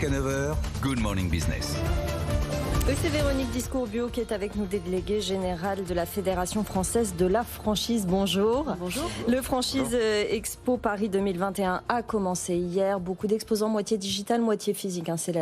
jusqu'à 9h, Good Morning Business. C'est Véronique Discourbio qui est avec nous, déléguée générale de la Fédération française de la franchise. Bonjour. Bonjour. Le Franchise Expo Paris 2021 a commencé hier. Beaucoup d'exposants, moitié digital, moitié physique. C'est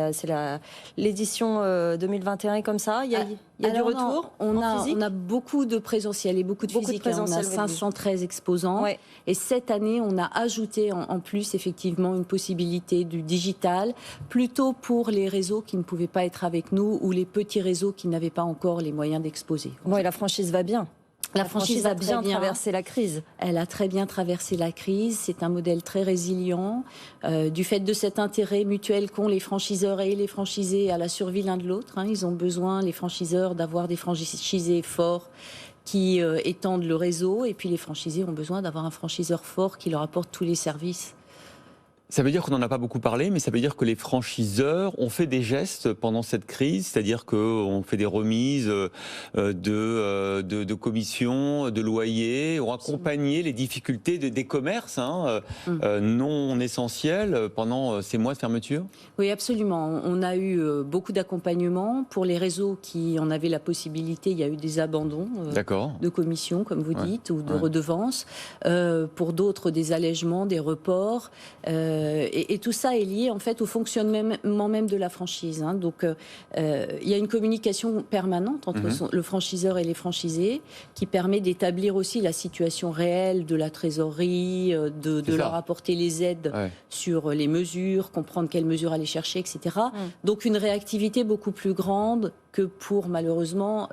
l'édition 2021 est comme ça. Il y a du retour on a beaucoup de présentiel et beaucoup de physique. On a 513 exposants. Ouais. Et cette année, on a ajouté en plus effectivement une possibilité du digital, plutôt pour les réseaux qui ne pouvaient pas être avec nous ou les petits réseaux qui n'avaient pas encore les moyens d'exposer. Oui, la franchise va bien. La franchise a bien traversé la crise. Elle a très bien traversé la crise. C'est un modèle très résilient. Du fait de cet intérêt mutuel qu'ont les franchiseurs et les franchisés à la survie l'un de l'autre. Ils ont besoin, les franchiseurs, d'avoir des franchisés forts qui étendent le réseau. Et puis les franchisés ont besoin d'avoir un franchiseur fort qui leur apporte tous les services. Ça veut dire qu'on n'en a pas beaucoup parlé, mais ça veut dire que les franchiseurs ont fait des gestes pendant cette crise, c'est-à-dire qu'on fait des remises de commissions, de loyers, ont accompagné les difficultés des commerces non essentiels pendant ces mois de fermeture. Oui, absolument. On a eu beaucoup d'accompagnement. Pour les réseaux qui en avaient la possibilité, il y a eu des abandons de commissions, comme vous dites, ou de redevances. Pour d'autres, des allègements, des reports. Et tout ça est lié en fait au fonctionnement même de la franchise. Donc il y a une communication permanente entre le franchiseur et les franchisés qui permet d'établir aussi la situation réelle de la trésorerie, de leur apporter les aides sur les mesures, comprendre quelles mesures aller chercher, etc. Donc une réactivité beaucoup plus grande que pour malheureusement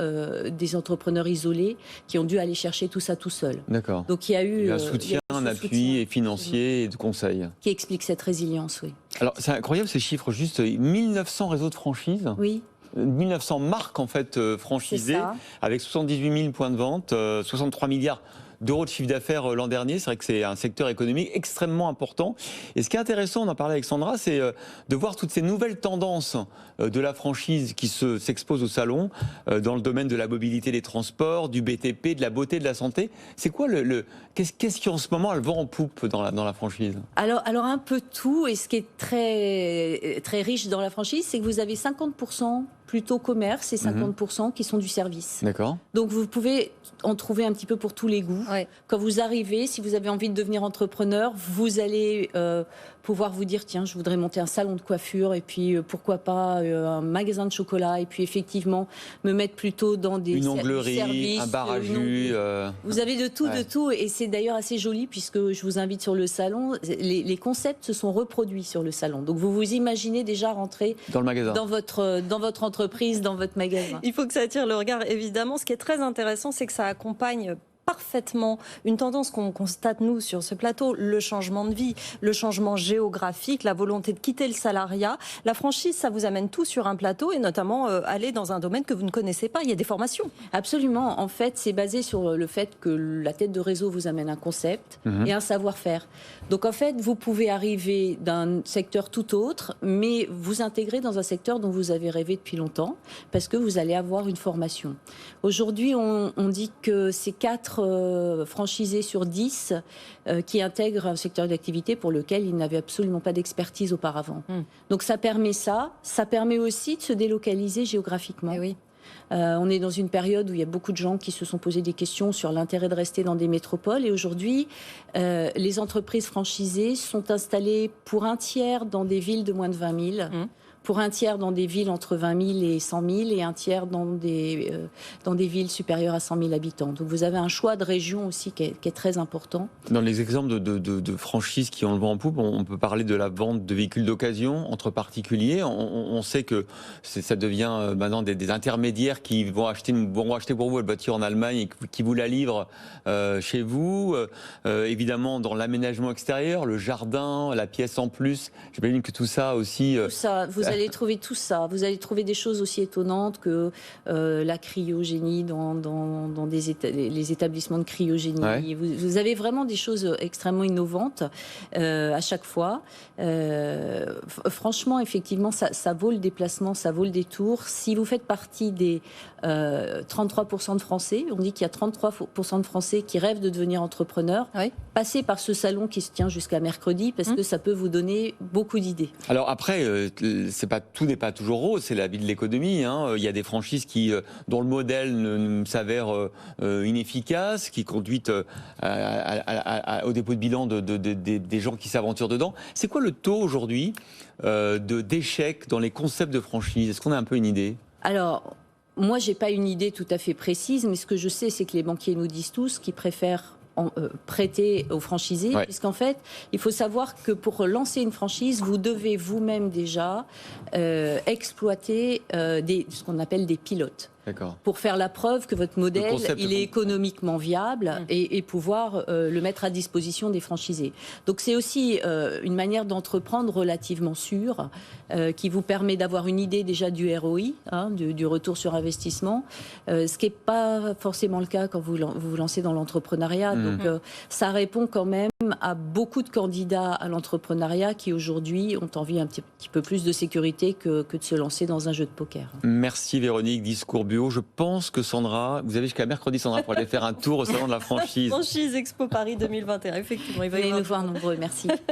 des entrepreneurs isolés qui ont dû aller chercher tout ça tout seuls. D'accord. Donc il y a eu un soutien, un appui et financier et de conseils. Qui explique cette résilience, oui. Alors c'est incroyable ces chiffres, juste 1900 réseaux de franchise. Oui. 1900 marques en fait franchisées, avec 78 000 points de vente, 63 milliards d'euros de chiffre d'affaires l'an dernier. C'est vrai que c'est un secteur économique extrêmement important. Et ce qui est intéressant, on en parlait avec Sandra, c'est de voir toutes ces nouvelles tendances de la franchise qui s'exposent au salon dans le domaine de la mobilité, des transports, du BTP, de la beauté, de la santé. C'est quoi qu'est-ce qui en ce moment a le vent en poupe dans la franchise ? Alors un peu tout. Et ce qui est très, très riche dans la franchise, c'est que vous avez 50% plutôt commerce et 50% qui sont du service. D'accord. Donc vous pouvez en trouver un petit peu pour tous les goûts. Ouais. Quand vous arrivez, si vous avez envie de devenir entrepreneur, vous allez pouvoir vous dire tiens, je voudrais monter un salon de coiffure et puis pourquoi pas un magasin de chocolat et puis effectivement me mettre plutôt dans des onglerie, services, un bar à jus. Vous avez de tout et c'est d'ailleurs assez joli puisque je vous invite sur le salon. Les concepts se sont reproduits sur le salon. Donc vous vous imaginez déjà rentrer dans le magasin, dans votre entreprise, dans votre magasin. Il faut que ça attire le regard, évidemment. Ce qui est très intéressant, c'est que ça accompagne parfaitement une tendance qu'on constate nous sur ce plateau, le changement de vie, le changement géographique, la volonté de quitter le salariat. La franchise, ça vous amène tout sur un plateau et notamment aller dans un domaine que vous ne connaissez pas. Il y a des formations. Absolument. En fait, c'est basé sur le fait que la tête de réseau vous amène un concept et un savoir-faire. Donc en fait, vous pouvez arriver d'un secteur tout autre, mais vous intégrer dans un secteur dont vous avez rêvé depuis longtemps parce que vous allez avoir une formation. Aujourd'hui, on dit que c'est 4 franchisés sur 10 qui intègrent un secteur d'activité pour lequel ils n'avaient absolument pas d'expertise auparavant. Donc ça permet aussi de se délocaliser géographiquement. Oui. On est dans une période où il y a beaucoup de gens qui se sont posé des questions sur l'intérêt de rester dans des métropoles. Et aujourd'hui, les entreprises franchisées sont installées pour un tiers dans des villes de moins de 20 000. Pour un tiers dans des villes entre 20 000 et 100 000 et un tiers dans des villes supérieures à 100 000 habitants. Donc vous avez un choix de région aussi qui est très important. Dans les exemples de franchises qui ont le vent en poupe, on peut parler de la vente de véhicules d'occasion entre particuliers. On sait que ça devient maintenant des intermédiaires qui vont acheter pour vous votre voiture en Allemagne et qui vous la livrent chez vous. Évidemment, dans l'aménagement extérieur, le jardin, la pièce en plus. J'imagine que tout ça aussi... Tout ça, vous allez trouver tout ça. Vous allez trouver des choses aussi étonnantes que la cryogénie dans les établissements de cryogénie. Ouais. Vous avez vraiment des choses extrêmement innovantes à chaque fois. Franchement, effectivement, ça vaut le déplacement, ça vaut le détour. Si vous faites partie des 33% de Français, on dit qu'il y a 33% de Français qui rêvent de devenir entrepreneurs, oui. Passez par ce salon qui se tient jusqu'à mercredi parce que ça peut vous donner beaucoup d'idées. Alors après, tout n'est pas toujours rose, c'est la vie de l'économie. Hein. Il y a des franchises dont le modèle s'avère inefficace, qui conduit au dépôt de bilan des gens qui s'aventurent dedans. C'est quoi le taux aujourd'hui d'échec dans les concepts de franchise? Est-ce qu'on a un peu une idée? Alors, moi, j'ai pas une idée tout à fait précise, mais ce que je sais, c'est que les banquiers nous disent tous qu'ils préfèrent prêter aux franchisés, puisqu'en fait, il faut savoir que pour lancer une franchise, vous devez vous-même déjà exploiter ce qu'on appelle des pilotes. Pour faire la preuve que votre modèle il est économiquement viable et pouvoir le mettre à disposition des franchisés. Donc c'est aussi une manière d'entreprendre relativement sûre qui vous permet d'avoir une idée déjà du ROI, du retour sur investissement, ce qui n'est pas forcément le cas quand vous vous lancez dans l'entrepreneuriat. Donc ça répond quand même à beaucoup de candidats à l'entrepreneuriat qui aujourd'hui ont envie un petit peu plus de sécurité que de se lancer dans un jeu de poker. Merci Véronique Discourbio. Je pense que Sandra, vous avez jusqu'à mercredi Sandra pour aller faire un tour au salon de la franchise. Franchise Expo Paris 2021, effectivement. Il va y nous voir nombreux, merci.